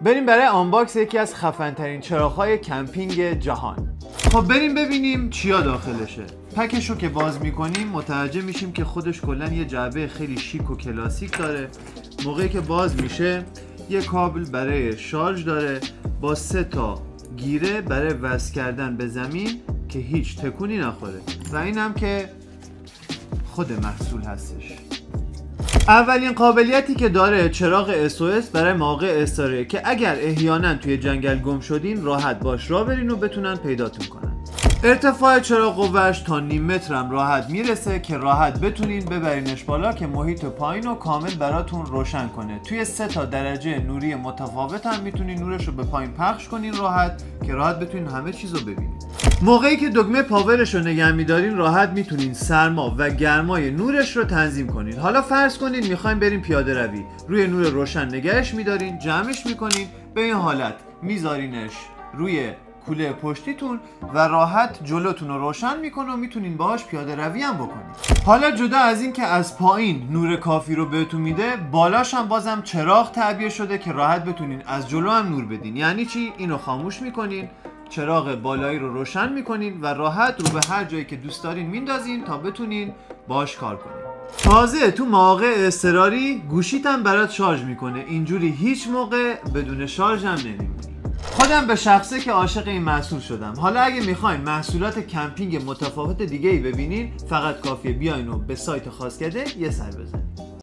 بریم برای آنباکس یکی از خفن‌ترین چراغ‌های کمپینگ جهان. خب بریم ببینیم چیا داخلشه. پکش رو که باز میکنیم متوجه میشیم که خودش کلاً یه جعبه خیلی شیک و کلاسیک داره. موقعی که باز میشه یه کابل برای شارژ داره با 3 تا گیره برای وصل کردن به زمین که هیچ تکونی نخوره و اینم که خود محصول هستش. اولین قابلیتی که داره چراغ SOS برای مواقع استاره که اگر احیانا توی جنگل گم شدین راحت باش راه برین و بتونن پیداتون کنن. ارتفاع چراغ قوه‌اش تا نیم متر هم راحت میرسه که راحت بتونین ببرینش بالا که محیط پایین رو کامل براتون روشن کنه. توی 3 تا درجه نوری متفاوت هم میتونین نورش رو به پایین پخش کنین راحت که راحت بتونین همه چیز رو ببینین. موقعی که دکمه پاورش رو نگه میدارین راحت میتونین سرما و گرمای نورش رو تنظیم کنین. حالا فرض کنین میخواین برین پیاده روی، روی نور روشن نگهش میدارین، جمعش میکنین، به این حالت میذارینش روی کوله پشتیتون و راحت جلوتون رو روشن میکنه و میتونین باهاش پیاده روی هم بکنید. حالا جدا از این که از پایین نور کافی رو بهتون میده، بالاش هم بازم چراغ تعبیه شده که راحت بتونین از جلو هم نور بدین. یعنی چی؟ اینو خاموش میکنین، چراغ بالایی رو روشن میکنین و راحت رو به هر جایی که دوست دارین میندازین تا بتونین باهاش کار کنین. تازه تو مواقع اضطراری گوشیت هم برات شارژ میکنه، اینجوری هیچ موقع بدون شارژ هم نمیمونی. خودم به شخصه که عاشق این محصول شدم. حالا اگه میخواین محصولات کمپینگ متفاوت دیگه ای ببینین فقط کافیه بیاین و به سایت خاصکده یه سر بزنین.